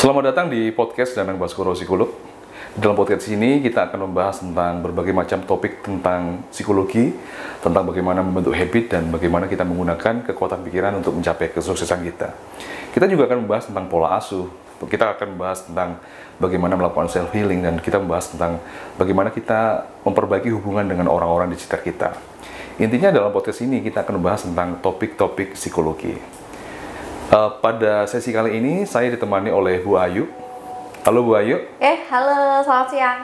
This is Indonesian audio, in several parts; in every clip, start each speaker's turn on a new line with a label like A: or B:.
A: Selamat datang di podcast Danang Baskoro Psikolog. Dalam podcast ini kita akan membahas tentang berbagai macam topik tentang psikologi, tentang bagaimana membentuk habit dan bagaimana kita menggunakan kekuatan pikiran untuk mencapai kesuksesan kita. Kita juga akan membahas tentang pola asuh. Kita akan membahas tentang bagaimana melakukan self healing dan kita membahas tentang bagaimana kita memperbaiki hubungan dengan orang-orang di sekitar kita. Intinya dalam podcast ini kita akan membahas tentang topik-topik psikologi. Pada sesi kali ini saya ditemani oleh Bu Ayu. Halo Bu Ayu.
B: Halo, selamat siang.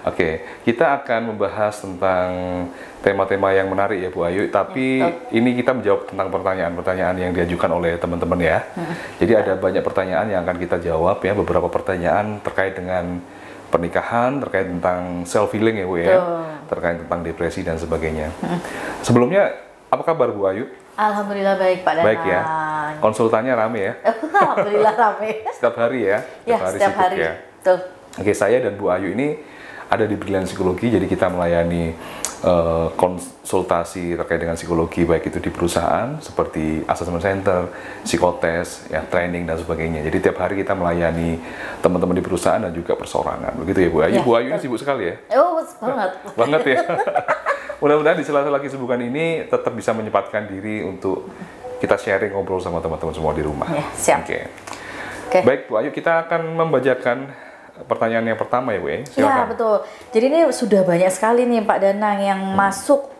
A: Oke, kita akan membahas tentang tema-tema yang menarik ya Bu Ayu. Tapi ini kita menjawab tentang pertanyaan-pertanyaan yang diajukan oleh teman-teman ya. Jadi ada banyak pertanyaan yang akan kita jawab ya. Beberapa pertanyaan terkait dengan pernikahan, terkait tentang self healing ya Bu ya. Terkait tentang depresi dan sebagainya. Sebelumnya apa kabar Bu Ayu?
B: Alhamdulillah baik Pak Danang.
A: Baik ya. Konsultannya rame ya?
B: Alhamdulillah rame.
A: Setiap hari ya?
B: Setiap hari.
A: Ya?
B: Betul.
A: Oke, saya dan Bu Ayu ini ada di Brilliant Psikologi, jadi kita melayani konsultasi terkait dengan psikologi, baik itu di perusahaan, seperti assessment center, psikotes, ya, training, dan sebagainya. Jadi tiap hari kita melayani teman-teman di perusahaan dan juga perseorangan. Begitu ya Bu Ayu? Ya, Bu Ayu ini sibuk sekali ya?
B: Banget.
A: Banget ya? Mudah-mudahan di sela-sela kesibukan ini tetap bisa menyempatkan diri untuk kita sharing, ngobrol sama teman-teman semua di rumah.
B: Ya, siap.
A: Oke. Baik Bu Ayu, kita akan membacakan pertanyaan yang pertama ya Bu. Silakan.
B: Ya betul. Jadi ini sudah banyak sekali nih Pak Danang yang masuk.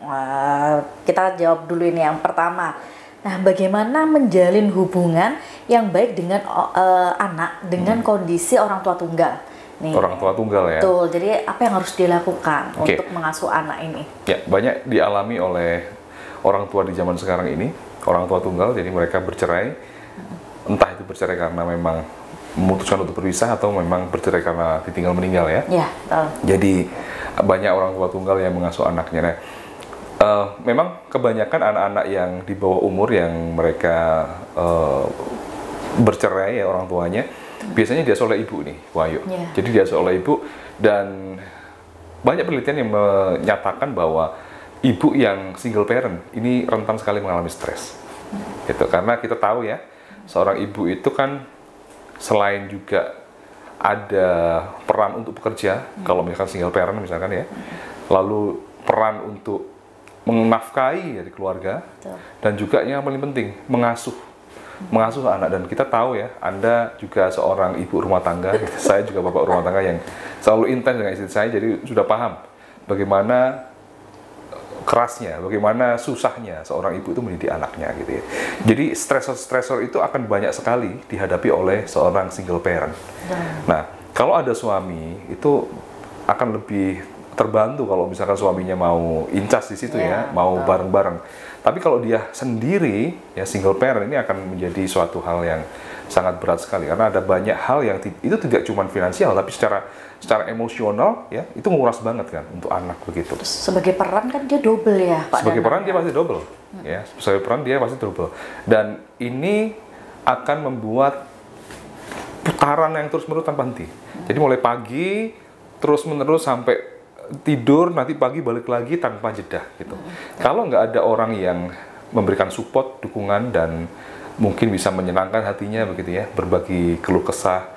B: Kita jawab dulu ini yang pertama. Nah, bagaimana menjalin hubungan yang baik dengan anak dengan kondisi orang tua tunggal? Nih,
A: orang tua tunggal ya.
B: Betul. Jadi apa yang harus dilakukan untuk mengasuh anak ini? Ya,
A: banyak dialami oleh orang tua di zaman sekarang ini, orang tua tunggal. Jadi mereka bercerai, entah itu bercerai karena memang memutuskan untuk berpisah atau memang bercerai karena ditinggal meninggal ya.
B: Ya, betul.
A: Jadi banyak orang tua tunggal yang mengasuh anaknya. Nah, memang kebanyakan anak-anak yang di bawah umur yang mereka bercerai ya orang tuanya, biasanya diasuh oleh ibu nih, Wahyu. Jadi diasuh oleh ibu, dan banyak penelitian yang menyatakan bahwa ibu yang single parent ini rentan sekali mengalami stres. Gitu, karena kita tahu ya, seorang ibu itu kan selain juga ada peran untuk bekerja, kalau misalkan single parent misalkan ya, lalu peran untuk menafkahi dari keluarga, dan juga yang paling penting mengasuh anak. Dan kita tahu ya, Anda juga seorang ibu rumah tangga, saya juga bapak rumah tangga yang selalu intens dengan istri saya, jadi sudah paham bagaimana kerasnya, bagaimana susahnya seorang ibu itu mendidik anaknya gitu ya. Jadi stresor itu akan banyak sekali dihadapi oleh seorang single parent. Nah, kalau ada suami itu akan lebih terbantu kalau misalkan suaminya mau incas di situ ya, mau bareng-bareng. Tapi kalau dia sendiri ya single parent, ini akan menjadi suatu hal yang sangat berat sekali, karena ada banyak hal yang itu tidak cuma finansial, tapi secara emosional ya, itu menguras banget kan untuk anak begitu.
B: Terus sebagai peran kan dia double ya Pak.
A: Sebagai peran dia pasti double. Ya, sebagai peran dia pasti double. Dan ini akan membuat putaran yang terus-menerus tanpa henti. Jadi mulai pagi terus-menerus sampai tidur, nanti pagi balik lagi tanpa jeda gitu. Kalau nggak ada orang yang memberikan support, dukungan, dan mungkin bisa menyenangkan hatinya begitu ya, berbagi keluh kesah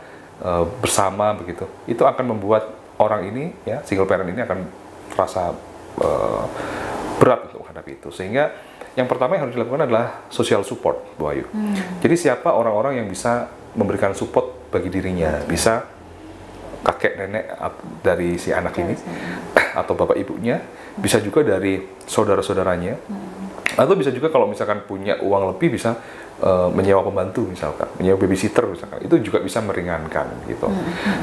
A: bersama begitu, itu akan membuat orang ini ya, single parent ini akan terasa berat untuk menghadapi itu. Sehingga yang pertama yang harus dilakukan adalah social support, Bu Ayu. Jadi siapa orang-orang yang bisa memberikan support bagi dirinya, bisa kakek nenek dari si anak ini, atau bapak ibunya, bisa juga dari saudara-saudaranya, atau bisa juga kalau misalkan punya uang lebih bisa menyewa pembantu misalkan, menyewa babysitter misalkan, itu juga bisa meringankan gitu.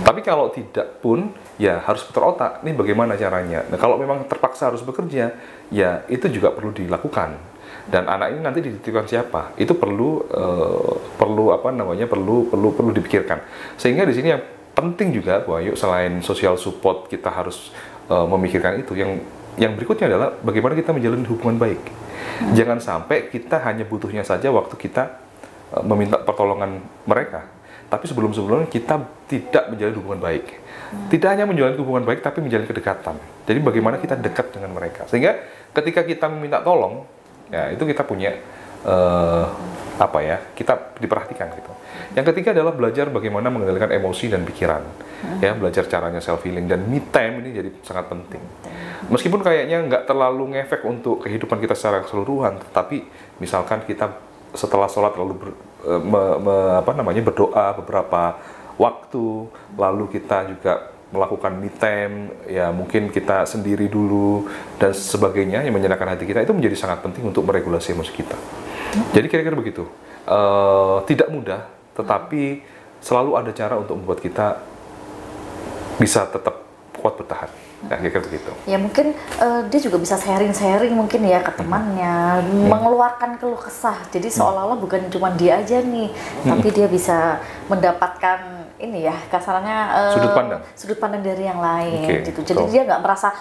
A: Tapi kalau tidak pun, ya harus putar otak, ini bagaimana caranya. Nah, kalau memang terpaksa harus bekerja, ya itu juga perlu dilakukan. Dan anak ini nanti dititipkan siapa? Itu perlu dipikirkan. Sehingga di sini yang penting juga, Bu Ayu, selain social support kita harus memikirkan itu, yang berikutnya adalah bagaimana kita menjalin hubungan baik. Jangan sampai kita hanya butuhnya saja waktu kita meminta pertolongan mereka, tapi sebelum-sebelumnya kita tidak menjalin hubungan baik. Tidak hanya menjalin hubungan baik, tapi menjalin kedekatan. Jadi bagaimana kita dekat dengan mereka, sehingga ketika kita meminta tolong, ya itu kita punya kita diperhatikan gitu. Yang ketiga adalah belajar bagaimana mengendalikan emosi dan pikiran, ya, belajar caranya self healing, dan me time ini jadi sangat penting. Meskipun kayaknya nggak terlalu ngefek untuk kehidupan kita secara keseluruhan, tapi misalkan kita setelah sholat lalu berdoa beberapa waktu, lalu kita juga melakukan me time, ya mungkin kita sendiri dulu dan sebagainya yang menyenangkan hati kita, itu menjadi sangat penting untuk meregulasi emosi kita. Jadi kira-kira begitu. Tidak mudah, tetapi selalu ada cara untuk membuat kita bisa tetap kuat bertahan. Nah, kira-kira begitu.
B: Ya mungkin dia juga bisa sharing-sharing mungkin ya ke temannya, mengeluarkan keluh kesah. Jadi seolah-olah bukan cuma dia aja nih, tapi dia bisa mendapatkan ini ya, kasarnya sudut pandang dari yang lain gitu. Jadi dia nggak merasa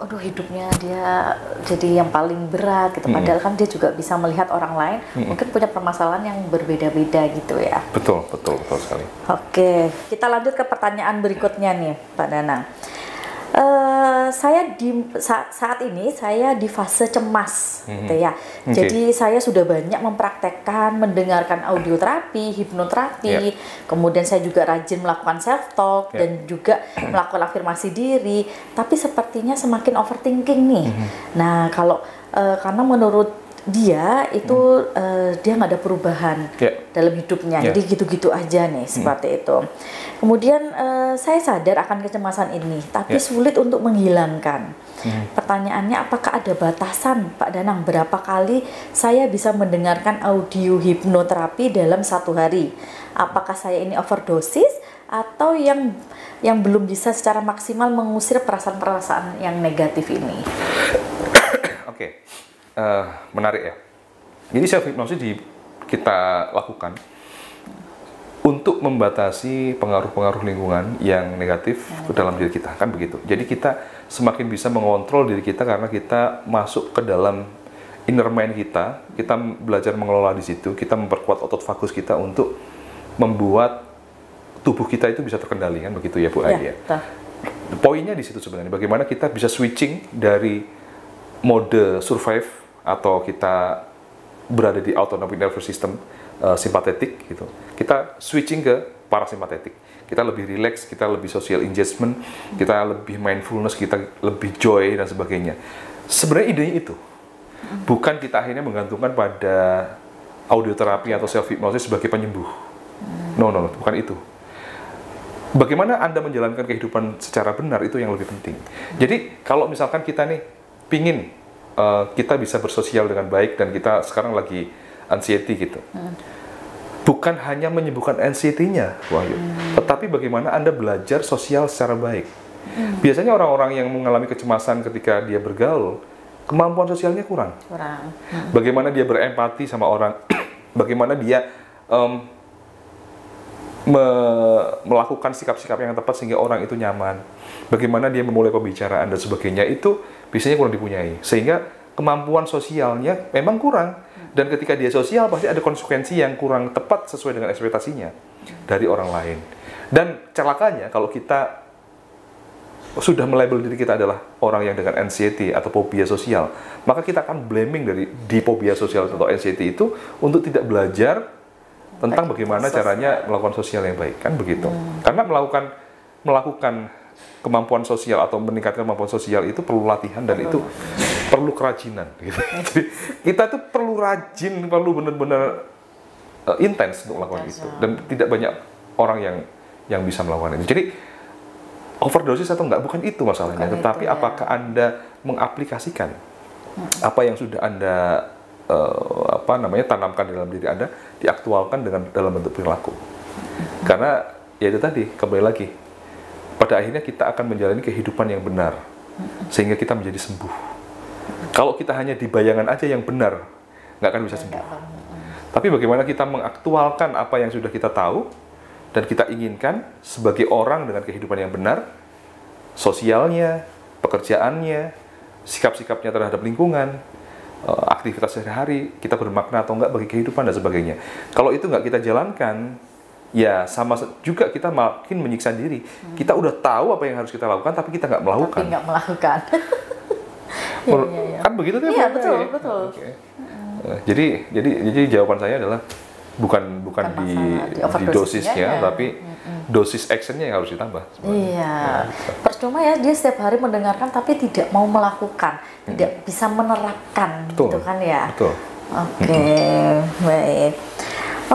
B: aduh hidupnya dia jadi yang paling berat gitu. Padahal kan dia juga bisa melihat orang lain mungkin punya permasalahan yang berbeda-beda gitu ya.
A: Betul sekali.
B: Oke, kita lanjut ke pertanyaan berikutnya nih, Pak Danang. Saat ini saya di fase cemas, gitu ya. Jadi saya sudah banyak mempraktekkan, mendengarkan audioterapi, hipnoterapi, kemudian saya juga rajin melakukan self talk dan juga melakukan afirmasi diri. Tapi sepertinya semakin overthinking nih. Nah, karena menurut dia itu dia nggak ada perubahan dalam hidupnya, jadi gitu-gitu aja nih seperti itu. Kemudian saya sadar akan kecemasan ini, tapi sulit untuk menghilangkan. Pertanyaannya, apakah ada batasan, Pak Danang, berapa kali saya bisa mendengarkan audio hipnoterapi dalam satu hari? Apakah saya ini overdosis atau yang belum bisa secara maksimal mengusir perasaan-perasaan yang negatif ini?
A: Oke. Menarik ya. Jadi self hypnosis kita lakukan untuk membatasi pengaruh-pengaruh lingkungan yang negatif ke dalam diri kita, kan begitu. Jadi kita semakin bisa mengontrol diri kita karena kita masuk ke dalam inner mind kita belajar mengelola di situ, kita memperkuat otot vagus kita untuk membuat tubuh kita itu bisa terkendali, kan begitu ya Bu Adi ya. Poinnya di situ sebenarnya, bagaimana kita bisa switching dari mode survive atau kita berada di autonomic nervous system simpatetik gitu. Kita switching ke parasimpatetik. Kita lebih relax, kita lebih social engagement, kita lebih mindfulness, kita lebih joy dan sebagainya. Sebenarnya idenya itu. Bukan kita akhirnya menggantungkan pada audioterapi atau self hypnosis sebagai penyembuh. No, bukan itu. Bagaimana Anda menjalankan kehidupan secara benar itu yang lebih penting. Jadi kalau misalkan kita nih pingin kita bisa bersosial dengan baik dan kita sekarang lagi anxiety gitu. Bukan hanya menyembuhkan anxiety-nya, Wahyu, tetapi bagaimana Anda belajar sosial secara baik. Biasanya orang-orang yang mengalami kecemasan ketika dia bergaul, kemampuan sosialnya kurang. Bagaimana dia berempati sama orang, bagaimana dia melakukan sikap-sikap yang tepat sehingga orang itu nyaman, bagaimana dia memulai pembicaraan dan sebagainya, itu biasanya kurang dipunyai, sehingga kemampuan sosialnya memang kurang, dan ketika dia sosial pasti ada konsekuensi yang kurang tepat sesuai dengan ekspektasinya dari orang lain. Dan celakanya kalau kita sudah melabel diri kita adalah orang yang dengan anxiety atau fobia sosial, maka kita akan blaming di fobia sosial atau anxiety itu untuk tidak belajar tentang bagaimana caranya melakukan sosial yang baik, kan begitu. Karena melakukan kemampuan sosial atau meningkatkan kemampuan sosial itu perlu latihan dan itu perlu kerajinan gitu. Jadi kita tuh perlu rajin, perlu benar-benar intens untuk melakukan itu, dan tidak banyak orang yang bisa melakukan itu. Jadi overdosis atau enggak, bukan itu masalahnya, tetapi apakah Anda mengaplikasikan apa yang sudah Anda tanamkan dalam diri Anda, diaktualkan dalam bentuk perilaku. Karena ya itu tadi, kembali lagi, pada akhirnya kita akan menjalani kehidupan yang benar sehingga kita menjadi sembuh. Kalau kita hanya di bayangan aja yang benar, nggak akan bisa sembuh. Tapi bagaimana kita mengaktualkan apa yang sudah kita tahu dan kita inginkan sebagai orang dengan kehidupan yang benar, sosialnya, pekerjaannya, sikap-sikapnya terhadap lingkungan, aktivitas sehari-hari, kita bermakna atau enggak bagi kehidupan dan sebagainya. Kalau itu enggak kita jalankan, ya sama juga kita makin menyiksa diri. Kita udah tahu apa yang harus kita lakukan, tapi kita nggak melakukan.
B: Tapi nggak melakukan.
A: Kan begitu tuh?
B: Iya, betul.
A: Okay. Jadi jawaban saya adalah bukan di dosisnya, tapi dosis actionnya yang harus ditambah.
B: Iya, percuma ya dia setiap hari mendengarkan tapi tidak mau melakukan, tidak bisa menerapkan, gitu kan ya.
A: Betul.
B: Oke, baik.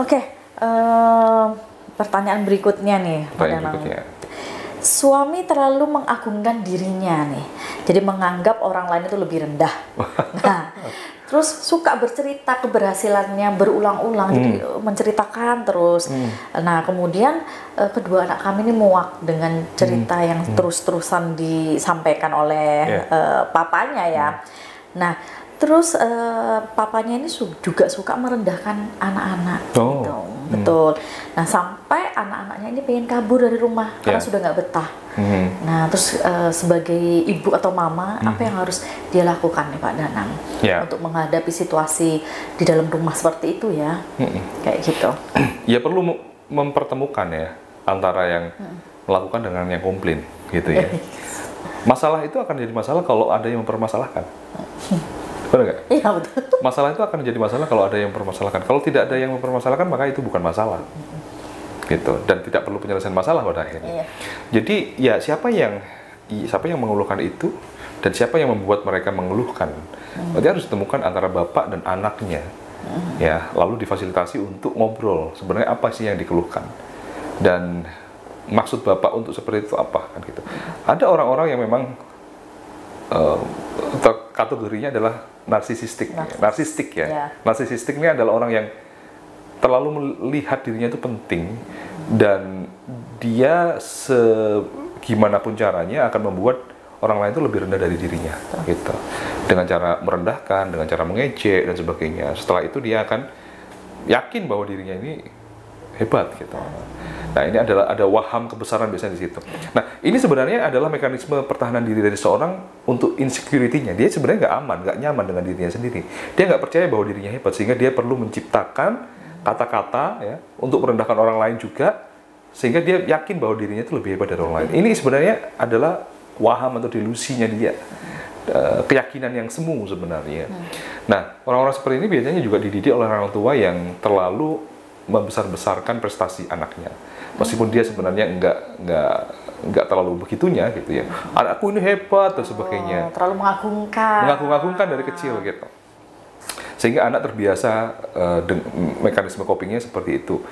B: Oke, pertanyaan berikutnya nih, suami terlalu mengagungkan dirinya nih, jadi menganggap orang lain itu lebih rendah. Nah, terus suka bercerita keberhasilannya berulang-ulang, jadi menceritakan terus. Nah, kemudian kedua anak kami ini muak dengan cerita yang terus-terusan disampaikan oleh papanya ya. Nah, terus papanya ini juga suka merendahkan anak-anak, gitu. Betul. Nah, sampai anak-anaknya ini pengen kabur dari rumah karena sudah nggak betah. Nah, terus sebagai ibu atau mama, apa yang harus dia lakukan nih Pak Danang untuk menghadapi situasi di dalam rumah seperti itu ya, kayak gitu?
A: Ya perlu mempertemukan ya antara yang melakukan dengan yang komplain, gitu ya. Masalah itu akan jadi masalah kalau ada yang mempermasalahkan. Benar nggak?
B: Iya, betul.
A: Masalah itu akan menjadi masalah kalau ada yang mempermasalahkan. Kalau tidak ada yang mempermasalahkan, maka itu bukan masalah. Gitu. Dan tidak perlu penyelesaian masalah pada akhirnya. Jadi ya siapa yang mengeluhkan itu dan siapa yang membuat mereka mengeluhkan, berarti harus ditemukan antara bapak dan anaknya. Ya, lalu difasilitasi untuk ngobrol sebenarnya apa sih yang dikeluhkan dan maksud bapak untuk seperti itu apa kan gitu. Ada orang-orang yang memang kategorinya adalah narsisistik ya. Narsisistik ini adalah orang yang terlalu melihat dirinya itu penting dan dia gimana pun caranya akan membuat orang lain itu lebih rendah dari dirinya gitu. Dengan cara merendahkan, dengan cara mengejek dan sebagainya. Setelah itu dia akan yakin bahwa dirinya ini hebat gitu. Nah, ini ada waham kebesaran biasanya di situ. Nah, ini sebenarnya adalah mekanisme pertahanan diri dari seorang untuk insecurity-nya. Dia sebenarnya nggak aman, nggak nyaman dengan dirinya sendiri. Dia nggak percaya bahwa dirinya hebat, sehingga dia perlu menciptakan kata-kata ya untuk merendahkan orang lain juga, sehingga dia yakin bahwa dirinya itu lebih hebat dari orang lain. Ini sebenarnya adalah waham atau delusinya dia, keyakinan yang semu sebenarnya. Nah, orang-orang seperti ini biasanya juga dididik oleh orang tua yang terlalu membesar-besarkan prestasi anaknya, meskipun dia sebenarnya nggak terlalu begitunya gitu ya. Anakku ini hebat dan sebagainya.
B: Terlalu mengagungkan
A: dari kecil gitu, sehingga anak terbiasa mekanisme copingnya seperti itu.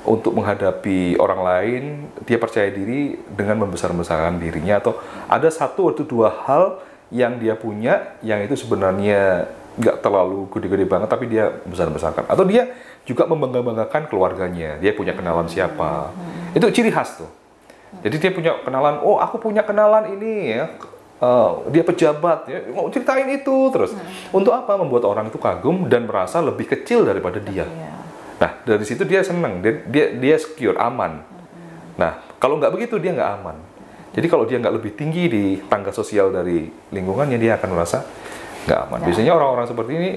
A: Untuk menghadapi orang lain, dia percaya diri dengan membesar-besarkan dirinya, atau ada satu atau dua hal yang dia punya yang itu sebenarnya nggak terlalu gede-gede banget, tapi dia besar-besarkan. Atau dia juga membangga-banggakan keluarganya, dia punya kenalan siapa. Itu ciri khas tuh. Jadi dia punya kenalan, oh aku punya kenalan ini ya, dia pejabat, ya, mau ceritain itu terus. Untuk apa? Membuat orang itu kagum dan merasa lebih kecil daripada dia. Nah, dari situ dia senang, dia secure, aman. Nah, kalau nggak begitu dia nggak aman. Jadi kalau dia nggak lebih tinggi di tangga sosial dari lingkungannya, dia akan merasa nggak aman. Biasanya orang-orang seperti ini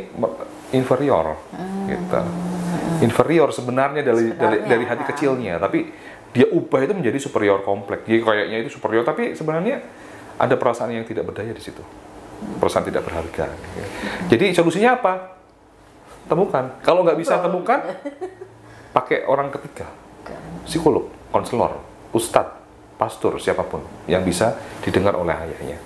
A: inferior, gitu. Inferior sebenarnya dari hati kecilnya, tapi dia ubah itu menjadi superior kompleks. Dia kayaknya itu superior, tapi sebenarnya ada perasaan yang tidak berdaya di situ, perasaan tidak berharga. Jadi solusinya apa? Temukan. Kalau nggak bisa temukan, pakai orang ketiga, psikolog, konselor, ustadz, pastor, siapapun yang bisa didengar oleh ayahnya.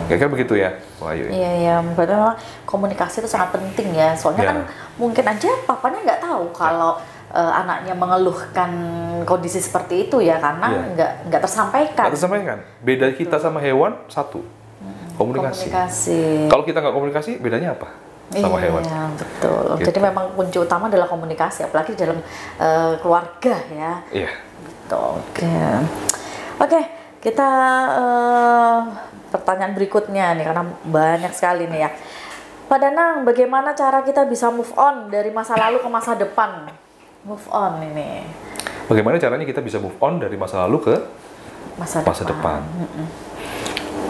A: Kira-kira begitu ya, Wahyu.
B: Iya, berarti memang komunikasi itu sangat penting ya. Soalnya kan mungkin aja papanya nggak tahu kalau anaknya mengeluhkan kondisi seperti itu ya, karena nggak tersampaikan. Nggak
A: tersampaikan. Beda kita sama hewan satu, komunikasi. Kalau kita nggak komunikasi, bedanya apa sama hewan?
B: Iya, betul. Gitu. Jadi memang kunci utama adalah komunikasi, apalagi dalam keluarga ya.
A: Iya.
B: Gitu. Oke. Kita pertanyaan berikutnya nih, karena banyak sekali nih ya. Pak Danang, bagaimana cara kita bisa move on dari masa lalu ke masa depan? Move on ini.
A: Bagaimana caranya kita bisa move on dari masa lalu ke masa depan?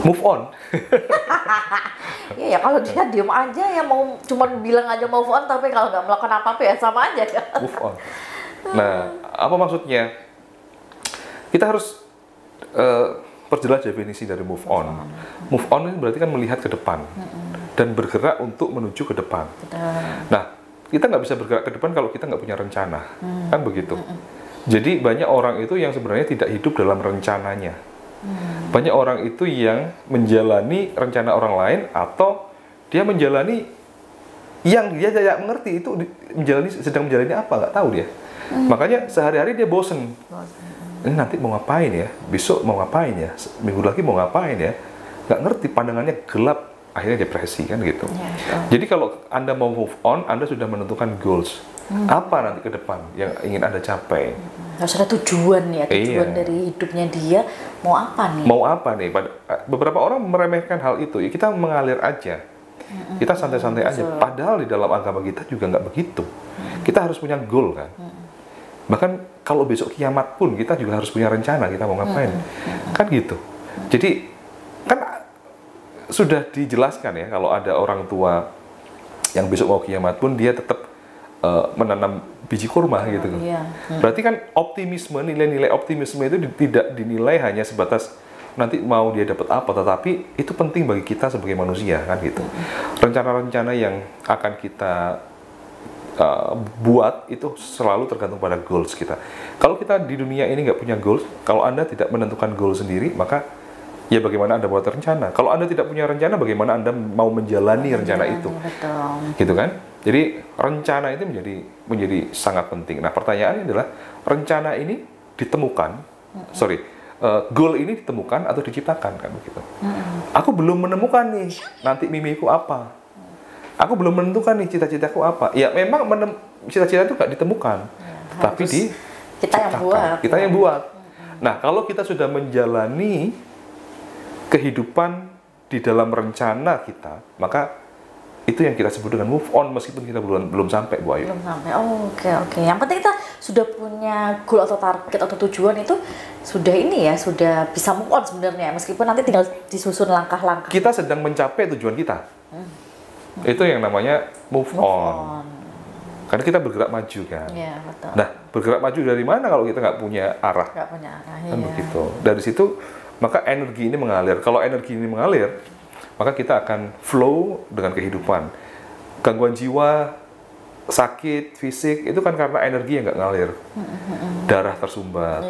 A: Move on.
B: Iya ya, kalau dia diem aja ya, mau cuma bilang aja move on, tapi kalau nggak melakukan apa-apa ya sama aja ya.
A: Move on. Nah, apa maksudnya? Kita harus perjelas definisi dari move on. Move on itu berarti kan melihat ke depan. dan bergerak untuk menuju ke depan. Nah, kita nggak bisa bergerak ke depan kalau kita nggak punya rencana, kan begitu. Jadi banyak orang itu yang sebenarnya tidak hidup dalam rencananya. Banyak orang itu yang menjalani rencana orang lain, atau dia menjalani yang dia tidak mengerti itu sedang menjalani apa, nggak tahu dia. Makanya sehari-hari dia bosen. Ini nanti mau ngapain ya? Besok mau ngapain ya? Minggu lagi mau ngapain ya? Nggak ngerti, pandangannya gelap, akhirnya depresi kan gitu. Jadi kalau Anda mau move on, Anda sudah menentukan goals. Apa nanti ke depan yang ingin Anda capai?
B: Harus ada tujuan ya, tujuan dari hidupnya dia mau apa nih?
A: Mau apa nih? Beberapa orang meremehkan hal itu. Ya, kita mengalir aja. Kita santai-santai aja. Padahal di dalam agama kita juga nggak begitu. Kita harus punya goal kan. Bahkan kalau besok kiamat pun kita juga harus punya rencana kita mau ngapain. Kan gitu. Jadi kan sudah dijelaskan ya, kalau ada orang tua yang besok mau kiamat pun dia tetap menanam biji kurma gitu. Berarti kan optimisme, nilai-nilai optimisme itu tidak dinilai hanya sebatas nanti mau dia dapat apa, tetapi itu penting bagi kita sebagai manusia kan gitu. Rencana-rencana yang akan kita buat itu selalu tergantung pada goals kita. Kalau kita di dunia ini nggak punya goals, kalau Anda tidak menentukan goal sendiri, maka ya bagaimana Anda buat rencana? Kalau Anda tidak punya rencana, bagaimana Anda mau menjalani rencana itu?
B: Betul.
A: Gitu kan? Jadi rencana itu menjadi sangat penting. Nah, pertanyaannya adalah rencana ini ditemukan, goal ini ditemukan atau diciptakan kan begitu? Aku belum menemukan nih nanti mimiku apa. Aku belum menentukan nih cita-citaku apa. Ya memang cita-cita itu nggak ditemukan, tapi kita yang buat. Nah, kalau kita sudah menjalani kehidupan di dalam rencana kita, maka itu yang kita sebut dengan move on, meskipun kita belum sampai, Bu Ayu.
B: Belum sampai. Oke. Yang penting kita sudah punya goal atau target atau tujuan, itu sudah sudah bisa move on sebenarnya, meskipun nanti tinggal disusun langkah-langkah.
A: Kita sedang mencapai tujuan kita. Itu yang namanya move on. Karena kita bergerak maju kan.
B: Iya, betul.
A: Nah, bergerak maju dari mana kalau kita nggak punya arah?
B: Nggak punya arah,
A: kan begitu. Dari situ maka energi ini mengalir. Kalau energi ini mengalir, maka kita akan flow dengan kehidupan. Gangguan jiwa, sakit, fisik, itu kan karena energi yang nggak ngalir. Darah tersumbat.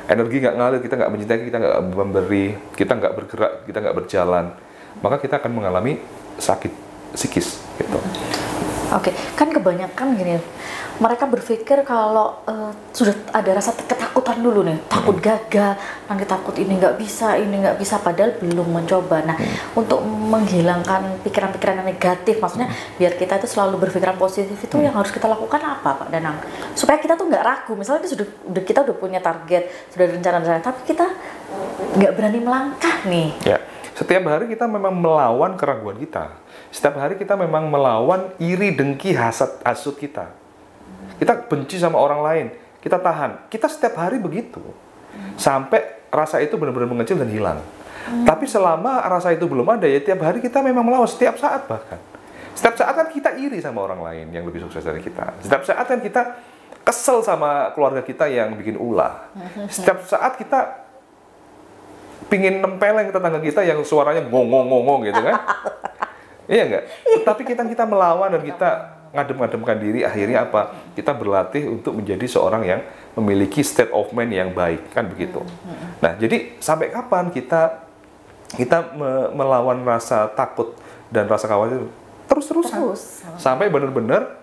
A: Energi nggak ngalir, kita nggak mencintai, kita nggak memberi, kita nggak bergerak, kita nggak berjalan. Maka kita akan mengalami sakit psikis gitu.
B: Oke, kan kebanyakan gini, mereka berpikir kalau sudah ada rasa ketakutan dulu nih, takut gagal, nanti takut ini nggak bisa, padahal belum mencoba. Nah, untuk menghilangkan pikiran-pikiran yang negatif, maksudnya biar kita itu selalu berpikiran positif, itu yang harus kita lakukan apa, Pak Danang? Supaya kita tuh nggak ragu, misalnya kita udah punya target, sudah ada rencana-rencana, tapi kita nggak berani melangkah nih.
A: Ya, setiap hari kita memang melawan keraguan kita. Setiap hari kita memang melawan iri, dengki, hasut kita. Kita benci sama orang lain, kita tahan. Kita setiap hari begitu. Sampai rasa itu benar-benar mengecil dan hilang. Tapi selama rasa itu belum ada, ya tiap hari kita memang melawan, setiap saat bahkan. Setiap saat kan kita iri sama orang lain yang lebih sukses dari kita. Setiap saat kan kita kesel sama keluarga kita yang bikin ulah. Setiap saat kita pingin nempeleng tetangga kita yang suaranya ngomong gitu kan. Iya enggak? Tapi kita melawan dan kita ngadem-ngademkan diri, akhirnya apa? Kita berlatih untuk menjadi seorang yang memiliki state of mind yang baik, kan begitu. Nah, jadi sampai kapan kita melawan rasa takut dan rasa khawatir terus-terusan sampai benar-benar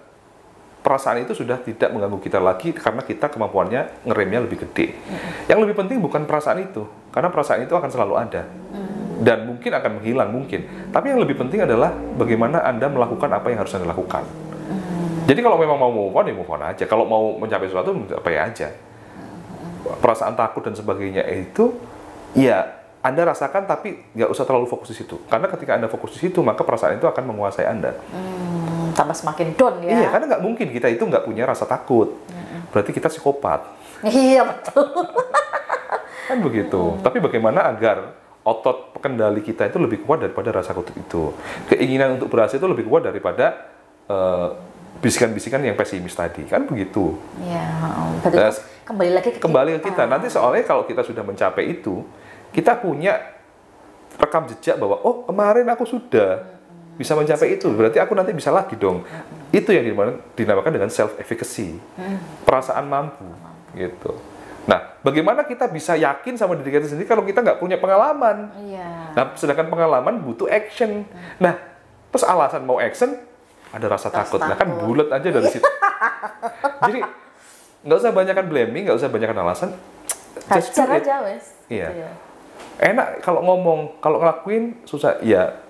A: perasaan itu sudah tidak mengganggu kita lagi karena kita kemampuannya ngeremnya lebih gede. Yang lebih penting bukan perasaan itu, karena perasaan itu akan selalu ada. Dan mungkin akan menghilang, mungkin. Tapi yang lebih penting adalah bagaimana Anda melakukan apa yang harus Anda lakukan. Jadi kalau memang mau move on, ya move on aja. Kalau mau mencapai sesuatu, mencapai aja. Perasaan takut dan sebagainya itu, ya Anda rasakan, tapi nggak usah terlalu fokus di situ. Karena ketika Anda fokus di situ, maka perasaan itu akan menguasai Anda.
B: Tambah semakin down ya.
A: Iya, karena nggak mungkin kita itu nggak punya rasa takut. Berarti kita psikopat.
B: Iya, betul.
A: Kan begitu. Tapi bagaimana agar otot kendali kita itu lebih kuat daripada rasa takut itu. Keinginan untuk berhasil itu lebih kuat daripada bisikan-bisikan yang pesimis tadi. Kan begitu.
B: Iya, berarti kembali ke kita.
A: Nanti soalnya kalau kita sudah mencapai itu, kita punya rekam jejak bahwa, oh kemarin aku sudah bisa mencapai itu, berarti aku nanti bisa lagi dong. Itu yang dinamakan dengan self-efficacy, perasaan mampu, gitu. Nah, bagaimana kita bisa yakin sama diri kita sendiri kalau kita nggak punya pengalaman? Nah, sedangkan pengalaman butuh action. Nah, terus alasan mau action, ada rasa takut. Nah, kan bulat aja dari situ. Jadi, nggak usah banyakkan blaming, nggak usah banyakkan alasan.
B: Hajar aja, wes.
A: Iya. Gitu ya. Enak kalau ngomong, kalau ngelakuin susah. Ya,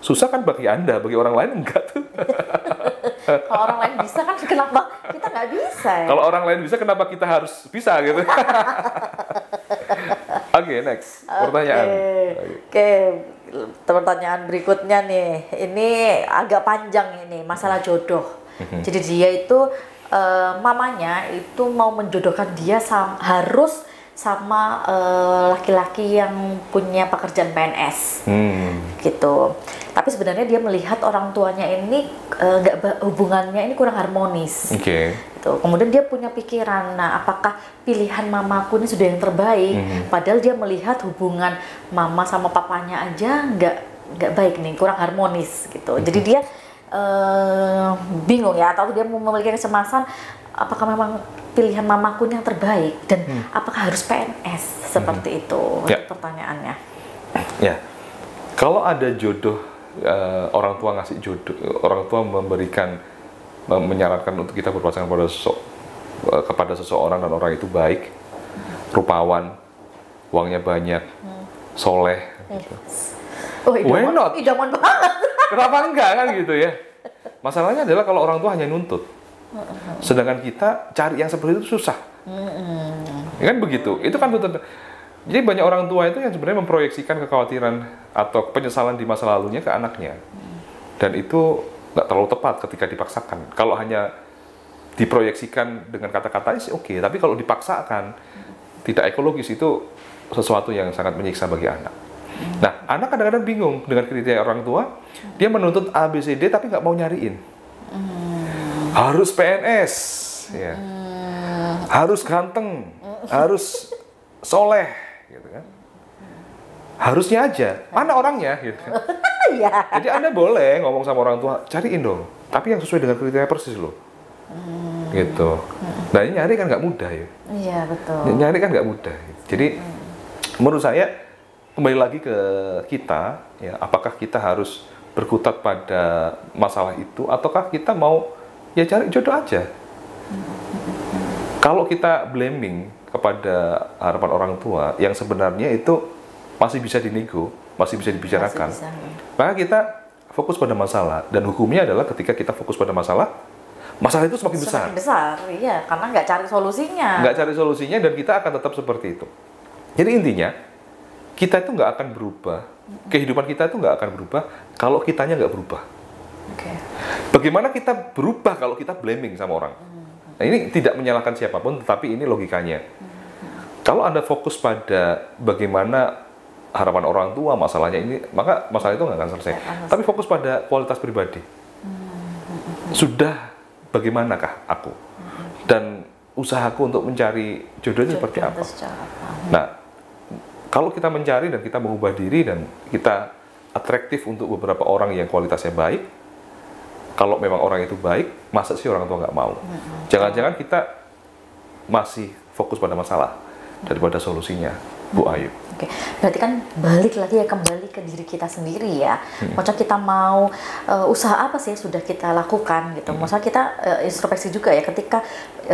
A: susah kan bagi Anda, bagi orang lain enggak tuh.
B: Kalau orang lain bisa kan kenapa kita nggak bisa ya?
A: Kalau orang lain bisa kenapa kita harus bisa gitu? Oke, next. Pertanyaan.
B: Oke, pertanyaan berikutnya nih. Ini agak panjang ini, masalah jodoh. Jadi dia itu mamanya itu mau menjodohkan dia harus sama laki-laki yang punya pekerjaan PNS, gitu. Tapi sebenarnya dia melihat orang tuanya ini hubungannya ini kurang harmonis. Gitu. Kemudian dia punya pikiran, nah apakah pilihan mamaku ini sudah yang terbaik? Padahal dia melihat hubungan mama sama papanya aja nggak baik nih, kurang harmonis gitu. Jadi dia bingung ya, atau dia memiliki kecemasan, apakah memang pilihan mamaku yang terbaik dan apakah harus PNS seperti itu?
A: Ya.
B: Pertanyaannya.
A: Ya, kalau ada jodoh, orang tua ngasih jodoh, orang tua menyarankan untuk kita berpasangan kepada seseorang dan orang itu baik, rupawan, uangnya banyak, soleh. Gitu.
B: Oh, idaman banget.
A: Kenapa enggak kan gitu ya? Masalahnya adalah kalau orang tua hanya nuntut. Sedangkan kita cari yang seperti itu susah. Ya kan begitu. Itu kan tuntut. Jadi banyak orang tua itu yang sebenarnya memproyeksikan kekhawatiran atau penyesalan di masa lalunya ke anaknya. Dan itu nggak terlalu tepat ketika dipaksakan. Kalau hanya diproyeksikan dengan kata-kata sih oke, tapi kalau dipaksakan tidak ekologis, itu sesuatu yang sangat menyiksa bagi anak. Nah, anak kadang-kadang bingung dengan kriteria orang tua. Dia menuntut A, B, C, D tapi nggak mau nyariin. Harus PNS, ya. Harus ganteng, harus soleh, gitu kan. Harusnya aja, mana orangnya, gitu kan. Jadi Anda boleh ngomong sama orang tua, cariin dong, tapi yang sesuai dengan kriteria persis loh. Gitu. Nah, ini nyari kan nggak mudah ya.
B: Iya, betul.
A: Nyari kan nggak mudah. Jadi, menurut saya, kembali lagi ke kita, ya, apakah kita harus berkutat pada masalah itu, ataukah kita mau ya cari jodoh aja. Kalau kita blaming kepada harapan orang tua yang sebenarnya itu masih bisa dinego, masih bisa dibicarakan, maka kita fokus pada masalah, dan hukumnya adalah ketika kita fokus pada masalah itu semakin besar.
B: Semakin besar, iya, karena nggak cari solusinya.
A: Nggak cari solusinya, dan kita akan tetap seperti itu. Jadi intinya, kita itu nggak akan berubah, kehidupan kita itu nggak akan berubah kalau kitanya nggak berubah. Bagaimana kita berubah kalau kita blaming sama orang? Nah, ini tidak menyalahkan siapapun, tetapi ini logikanya. Kalau Anda fokus pada bagaimana harapan orang tua masalahnya ini, maka masalah itu nggak akan selesai. Tapi fokus pada kualitas pribadi. Sudah bagaimanakah aku? Dan usahaku untuk mencari jodohnya seperti apa? Nah, kalau kita mencari dan kita mengubah diri dan kita atraktif untuk beberapa orang yang kualitasnya baik, kalau memang orang itu baik, masa sih orang tua nggak mau? Jangan-jangan kita masih fokus pada masalah daripada solusinya, Bu Ayu.
B: Oke, berarti kan balik lagi ya, kembali ke diri kita sendiri ya. Maksudnya kita mau usaha apa sih sudah kita lakukan gitu. Maksudnya kita introspeksi juga ya, ketika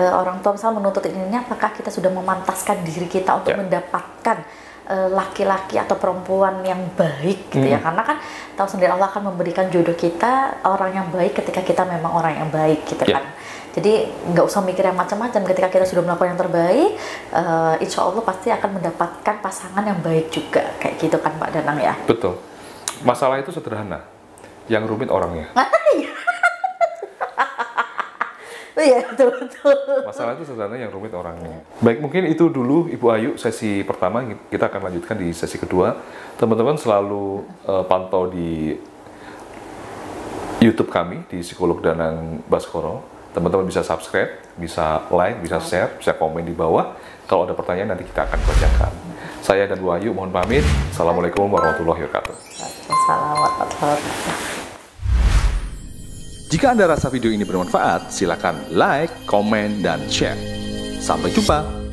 B: orang tua misalnya menuntut ini, apakah kita sudah memantaskan diri kita untuk mendapatkan laki-laki atau perempuan yang baik gitu ya, karena kan tahu sendiri Allah akan memberikan jodoh kita orang yang baik ketika kita memang orang yang baik gitu kan. Jadi nggak usah mikir yang macam-macam, ketika kita sudah melakukan yang terbaik, insya Allah pasti akan mendapatkan pasangan yang baik juga, kayak gitu kan Pak Danang ya.
A: Betul. Masalah itu sederhana, yang rumit orangnya.
B: Iya, betul.
A: Masalah itu sederhana, yang rumit orangnya. Baik, mungkin itu dulu Ibu Ayu sesi pertama. Kita akan lanjutkan di sesi kedua. Teman-teman selalu pantau di YouTube kami di Psikolog Danang Baskoro. Teman-teman bisa subscribe, bisa like, bisa share, bisa komen di bawah. Kalau ada pertanyaan nanti kita akan bacakan. Saya dan Bu Ayu mohon pamit. Assalamualaikum warahmatullahi wabarakatuh.
B: Assalamualaikum warahmatullahi wabarakatuh.
A: Jika Anda rasa video ini bermanfaat, silakan like, komen, dan share. Sampai jumpa!